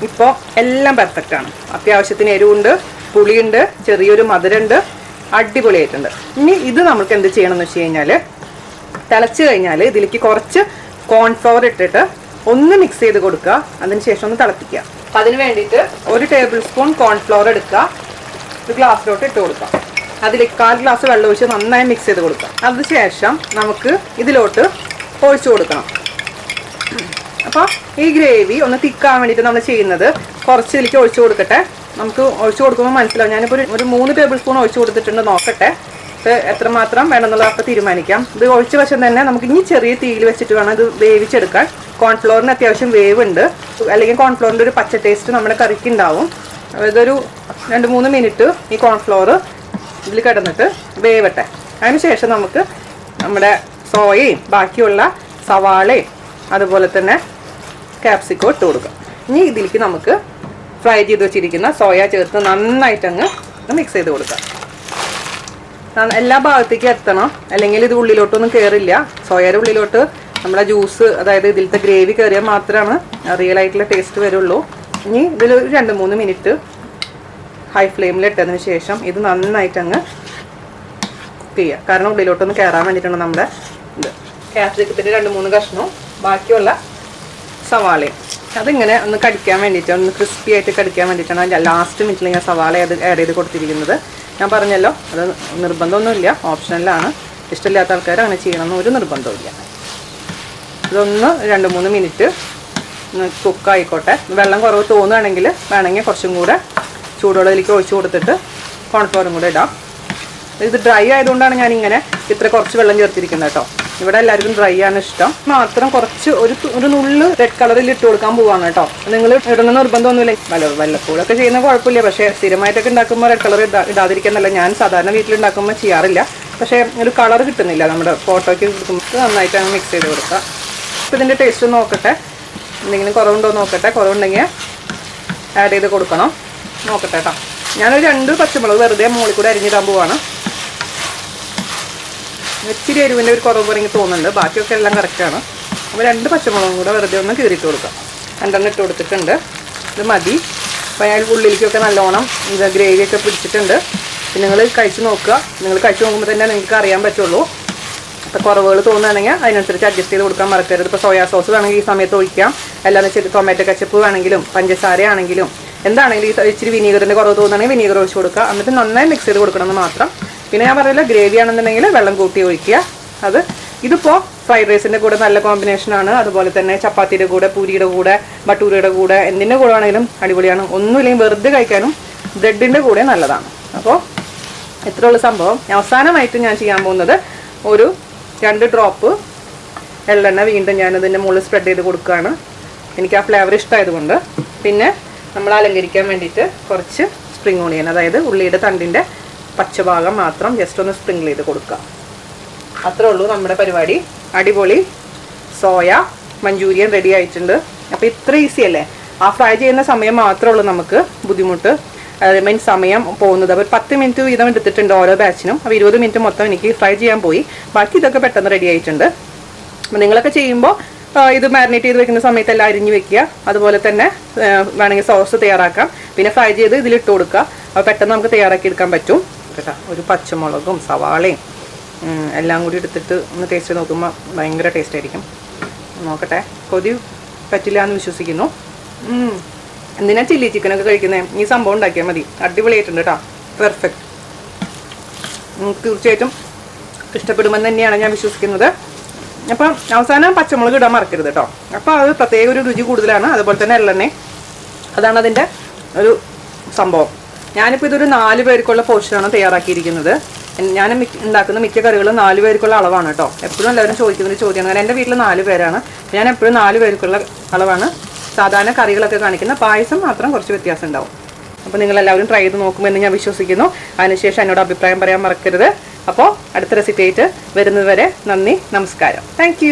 ഇപ്പോൾ എല്ലാം പെർഫെക്റ്റാണ്. അത്യാവശ്യത്തിന് എരിവുണ്ട്, പുളിയുണ്ട്, ചെറിയൊരു മധുരമുണ്ട്, അടിപൊളിയായിട്ടുണ്ട്. ഇനി ഇത് നമുക്ക് എന്ത് ചെയ്യണം എന്ന് വെച്ച് കഴിഞ്ഞാൽ, തിളച്ച് കഴിഞ്ഞാൽ ഇതിലേക്ക് കുറച്ച് കോൺഫ്ലവർ ഇട്ടിട്ട് ഒന്ന് മിക്സ് ചെയ്ത് കൊടുക്കുക. അതിനുശേഷം ഒന്ന് തിളപ്പിക്കുക. അപ്പം അതിന് വേണ്ടിയിട്ട് 1 ടേബിൾ സ്പൂൺ കോൺഫ്ലവർ എടുക്കുക, ഒരു ഗ്ലാസ്സിലോട്ട് ഇട്ട് കൊടുക്കുക. അതിലേക്ക് 1/4 ഗ്ലാസ് വെള്ളം ഒഴിച്ച് നന്നായി മിക്സ് ചെയ്ത് കൊടുക്കുക. അതിനുശേഷം നമുക്ക് ഇതിലോട്ട് ഒഴിച്ചു കൊടുക്കണം. അപ്പോൾ ഈ ഗ്രേവി ഒന്ന് തിക്കാൻ വേണ്ടിയിട്ട് നമ്മൾ ചെയ്യുന്നത് കുറച്ച് ഇതിലേക്ക് ഒഴിച്ചു കൊടുക്കട്ടെ. നമുക്ക് ഒഴിച്ചു കൊടുക്കുമ്പോൾ മനസ്സിലാവും. ഞാനിപ്പോൾ ഒരു 3 ടേബിൾ സ്പൂൺ ഒഴിച്ചു കൊടുത്തിട്ടുണ്ട്. നോക്കട്ടെ എത്രമാത്രം വേണമെന്നുള്ളത് അപ്പോൾ തീരുമാനിക്കാം. ഇത് ഒഴിച്ച വശം തന്നെ നമുക്ക് ഇനി ചെറിയ തീയിൽ വെച്ചിട്ട് വേണം ഇത് വേവിച്ചെടുക്കാൻ. കോൺഫ്ലോറിന് അത്യാവശ്യം വേവ് ഉണ്ട്, അല്ലെങ്കിൽ കോൺഫ്ലോറിൻ്റെ ഒരു പച്ച ടേസ്റ്റ് നമ്മുടെ കറിക്ക് ഉണ്ടാവും. ഇതൊരു 2-3 മിനിറ്റ് ഈ കോൺഫ്ലോർ ഇതിൽ കിടന്നിട്ട് വേവട്ടെ. അതിനുശേഷം നമുക്ക് നമ്മുടെ സോയയും ബാക്കിയുള്ള സവാളയും അതുപോലെ തന്നെ ക്യാപ്സിക്കോ ഇട്ട് കൊടുക്കാം. ഇനി ഇതിലേക്ക് നമുക്ക് ഫ്രൈ ചെയ്ത് വെച്ചിരിക്കുന്ന സോയ ചേർത്ത് നന്നായിട്ടങ്ങ് മിക്സ് ചെയ്ത് കൊടുക്കാം. എല്ലാ ഭാഗത്തേക്കും എത്തണം, അല്ലെങ്കിൽ ഇത് ഉള്ളിലോട്ടൊന്നും കയറില്ല. സോയയുടെ ഉള്ളിലോട്ട് നമ്മുടെ ജ്യൂസ്, അതായത് ഇതിലത്തെ ഗ്രേവി കയറിയാൽ മാത്രമാണ് റിയൽ ആയിട്ടുള്ള ടേസ്റ്റ് വരുള്ളൂ. ഇനി ഇതിൽ 2-3 മിനിറ്റ് ഹൈ ഫ്ലെയിമിൽ ഇട്ടതിന് ശേഷം ഇത് നന്നായിട്ടങ്ങ് കുക്ക് ചെയ്യുക. കാരണം ഉള്ളിലോട്ടൊന്ന് കയറാൻ വേണ്ടിയിട്ടാണ് നമ്മുടെ ഇത്. ക്യാപ്സിക്കത്തിൻ്റെ 2-3 കഷ്ണവും ബാക്കിയുള്ള സവാളയും അതിങ്ങനെ ഒന്ന് കടിക്കാൻ വേണ്ടിയിട്ട്, ഒന്ന് ക്രിസ്പി ആയിട്ട് കടിക്കാൻ വേണ്ടിയിട്ടാണ് ലാസ്റ്റ് മിനിറ്റിൽ ഞാൻ സവാള അത് ആഡ് ചെയ്ത് കൊടുത്തിരിക്കുന്നത്. ഞാൻ പറഞ്ഞല്ലോ, അത് നിർബന്ധമൊന്നുമില്ല, ഓപ്ഷണലാണ്. ഇഷ്ടമില്ലാത്ത ആൾക്കാർ അങ്ങനെ ചെയ്യണമെന്ന് ഒരു നിർബന്ധമില്ല. ഇതൊന്ന് 2-3 മിനിറ്റ് കുക്കായിക്കോട്ടെ. വെള്ളം കുറവ് തോന്നുകയാണെങ്കിൽ വേണമെങ്കിൽ കുറച്ചും കൂടെ ചൂടുവെള്ളത്തിലേക്ക് ഒഴിച്ച് കൊടുത്തിട്ട് കോൺഫ്ലവറും കൂടെ ഇടാം. ഇത് ഡ്രൈ ആയതുകൊണ്ടാണ് ഞാനിങ്ങനെ ഇത്ര കുറച്ച് വെള്ളം ചേർത്തിരിക്കുന്നത് കേട്ടോ. ഇവിടെ എല്ലാവർക്കും ഡ്രൈ ആണ് ഇഷ്ടം. മാത്രം കുറച്ച് ഒരു നുള്ള് റെഡ് കളറിൽ ഇട്ട് കൊടുക്കാൻ പോവാണ് കേട്ടോ. നിങ്ങൾ ഇടുന്ന നിർബന്ധമൊന്നുമില്ല, വല്ലപ്പോഴൊക്കെ ചെയ്യുന്ന കുഴപ്പമില്ല. പക്ഷേ സ്ഥിരമായിട്ടൊക്കെ ഉണ്ടാക്കുമ്പോൾ റെഡ് കളർ ഇടാതിരിക്കാന്നല്ല, ഞാൻ സാധാരണ വീട്ടിലുണ്ടാക്കുമ്പോൾ ചെയ്യാറില്ല. പക്ഷേ ഒരു കളർ കിട്ടുന്നില്ല നമ്മുടെ ഫോട്ടോയ്ക്ക് കൊടുക്കുമ്പോൾ. നന്നായിട്ട് അങ്ങ് മിക്സ് ചെയ്ത് കൊടുക്കുക. അപ്പോൾ ഇതിൻ്റെ ടേസ്റ്റ് നോക്കട്ടെ, എന്തെങ്കിലും കുറവുണ്ടോ നോക്കട്ടെ. കുറവുണ്ടെങ്കിൽ ആഡ് ചെയ്ത് കൊടുക്കണം. നോക്കട്ടെ കേട്ടോ. ഞാനൊരു 2 പച്ചമുളക് വെറുതെ മുകളിൽ കൂടെ അരിഞ്ഞിടാൻ പോവാണ്. ഇച്ചിരി എരിവിൻ്റെ ഒരു കുറവ് എനിക്ക് തോന്നുന്നുണ്ട്, ബാക്കിയൊക്കെ എല്ലാം കറക്റ്റാണ്. അപ്പോൾ 2 പച്ചമുളകും കൂടെ വെറുതെ ഒന്ന് കീറിയിട്ട് കൊടുക്കാം. 2 ഇട്ട് കൊടുത്തിട്ടുണ്ട്. ഇത് മതി. അപ്പോൾ അയാൾ ഉള്ളിലേക്കൊക്കെ നല്ലോണം ഇത് ഗ്രേവിയൊക്കെ പിടിച്ചിട്ടുണ്ട്. പിന്നെ നിങ്ങൾ കഴിച്ച് നോക്കുക. നിങ്ങൾ കഴിച്ച് നോക്കുമ്പോൾ തന്നെ നിങ്ങൾക്ക് അറിയാൻ പറ്റുള്ളൂ. അപ്പോൾ കുറവുകൾ തോന്നുകയാണെങ്കിൽ അതിനനുസരിച്ച് അഡ്ജസ്റ്റ് ചെയ്ത് കൊടുക്കാൻ മറക്കരുത്. ഇപ്പോൾ സോയാ സോസ് വേണമെങ്കിൽ ഈ സമയത്ത് ഒഴിക്കാം. അല്ലാതെ ടൊമാറ്റോ കച്ചപ്പ് വേണമെങ്കിലും പഞ്ചസാര ആണെങ്കിലും എന്താണെങ്കിലും ഈ ഇച്ചിരി വിനീഗറിൻ്റെ കുറവ് തോന്നുകയാണെങ്കിൽ വിനീഗർ ഒഴിച്ച് കൊടുക്കുക. എന്നിട്ട് നന്നായി മിക്സ് ചെയ്ത് കൊടുക്കണമെന്ന് മാത്രം. പിന്നെ ഞാൻ പറയില്ല, ഗ്രേവി ആണെന്നുണ്ടെങ്കിൽ വെള്ളം കൂട്ടി ഒഴിക്കുക. അത് ഇതിപ്പോൾ ഫ്രൈഡ് റൈസിൻ്റെ കൂടെ നല്ല കോമ്പിനേഷനാണ്. അതുപോലെ തന്നെ ചപ്പാത്തിയുടെ കൂടെ, പൂരിയുടെ കൂടെ, ബട്ടൂരയുടെ കൂടെ, എന്തിൻ്റെ കൂടെ ആണെങ്കിലും അടിപൊളിയാണ്. ഒന്നുമില്ലെങ്കിൽ വെറുതെ കഴിക്കാനും ബ്രെഡിൻ്റെ കൂടെ നല്ലതാണ്. അപ്പോൾ ഇത്രയുള്ള സംഭവം. അവസാനമായിട്ട് ഞാൻ ചെയ്യാൻ പോകുന്നത് ഒരു 2 ഡ്രോപ്പ് എള്ളെണ്ണ വീണ്ടും ഞാനതിൻ്റെ മുകളിൽ സ്പ്രെഡ് ചെയ്ത് കൊടുക്കുകയാണ്. എനിക്ക് ആ ഫ്ലേവർ ഇഷ്ടമായതുകൊണ്ട്. പിന്നെ നമ്മൾ അലങ്കരിക്കാൻ വേണ്ടിയിട്ട് കുറച്ച് സ്പ്രിംഗ് ഓണിയൻ, അതായത് ഉള്ളിയുടെ തണ്ടിൻ്റെ പച്ചഭാഗം മാത്രം ജസ്റ്റ് ഒന്ന് സ്പ്രിങ്കിൾ ചെയ്ത് കൊടുക്കുക. അത്രേ ഉള്ളൂ നമ്മുടെ പരിപാടി. അടിപൊളി സോയ മഞ്ചൂരിയൻ റെഡി ആയിട്ടുണ്ട്. അപ്പോൾ ഇത്ര ഈസി അല്ലേ? ആ ഫ്രൈ ചെയ്യുന്ന സമയം മാത്രമേ ഉള്ളൂ നമുക്ക് ബുദ്ധിമുട്ട്. മീൻസ് സമയം പോകുന്നത്. അപ്പോൾ 10 മിനിറ്റ് വീതം എടുത്തിട്ടുണ്ട് ഓരോ ബാച്ചിനും. അപ്പോൾ 20 മിനിറ്റ് മൊത്തം എനിക്ക് ഫ്രൈ ചെയ്യാൻ പോയി. ബാക്കി ഇതൊക്കെ പെട്ടെന്ന് റെഡി ആയിട്ടുണ്ട്. അപ്പോൾ നിങ്ങളൊക്കെ ചെയ്യുമ്പോൾ ഇത് മാരിനേറ്റ് ചെയ്ത് വെക്കുന്ന സമയത്ത് എല്ലാം അരിഞ്ഞ് വെക്കുക. അതുപോലെ തന്നെ വേണമെങ്കിൽ സോസ് തയ്യാറാക്കാം. പിന്നെ ഫ്രൈ ചെയ്ത് ഇതിലിട്ട് കൊടുക്കുക. അപ്പോൾ പെട്ടെന്ന് നമുക്ക് തയ്യാറാക്കി എടുക്കാൻ പറ്റും കേട്ടോ. ഒരു പച്ചമുളകും സവാളയും എല്ലാം കൂടി എടുത്തിട്ട് ഒന്ന് ടേസ്റ്റ് നോക്കുമ്പോൾ ഭയങ്കര ടേസ്റ്റ് ആയിരിക്കും. നോക്കട്ടെ, കൊതി പറ്റില്ല എന്ന് വിശ്വസിക്കുന്നു. എന്തിനാ ചില്ലി ചിക്കനൊക്കെ കഴിക്കുന്നത്? ഈ സംഭവം ഉണ്ടാക്കിയാൽ മതി. അടിപൊളിയായിട്ടുണ്ട് കേട്ടോ. പെർഫെക്റ്റ്. തീർച്ചയായിട്ടും ഇഷ്ടപ്പെടുമെന്ന് തന്നെയാണ് ഞാൻ വിശ്വസിക്കുന്നത്. അപ്പം അവസാനം പച്ചമുളക് ഇടാൻ മറക്കരുത് കേട്ടോ. അപ്പോൾ അത് പ്രത്യേക ഒരു രുചി കൂടുതലാണ്. അതുപോലെ തന്നെ എള്ളെണ്ണ, അതാണ് അതിൻ്റെ ഒരു സംഭവം. ഞാനിപ്പോൾ ഇതൊരു 4 പേർക്കുള്ള പോർഷനാണ് തയ്യാറാക്കിയിരിക്കുന്നത്. ഞാൻ ഉണ്ടാക്കുന്ന മിക്ക കറികളും 4 പേർക്കുള്ള അളവാണ് കേട്ടോ. എപ്പോഴും എല്ലാവരും ചോദിക്കുന്നൊരു ചോദ്യമാണ്. കാരണം എൻ്റെ വീട്ടിൽ 4 പേരാണ്. ഞാൻ എപ്പോഴും 4 പേർക്കുള്ള അളവാണ് സാധാരണ കറികളൊക്കെ കാണിക്കുന്നത്. പായസം മാത്രം കുറച്ച് വ്യത്യാസം ഉണ്ടാവും. അപ്പോൾ നിങ്ങളെല്ലാവരും ട്രൈ ചെയ്ത് നോക്കുമെന്ന് ഞാൻ വിശ്വസിക്കുന്നു. അതിനുശേഷം എന്നോട് അഭിപ്രായം പറയാൻ മറക്കരുത്. അപ്പോൾ അടുത്ത റെസിപ്പി ആയിട്ട് വരുന്നതുവരെ നന്ദി, നമസ്കാരം. താങ്ക്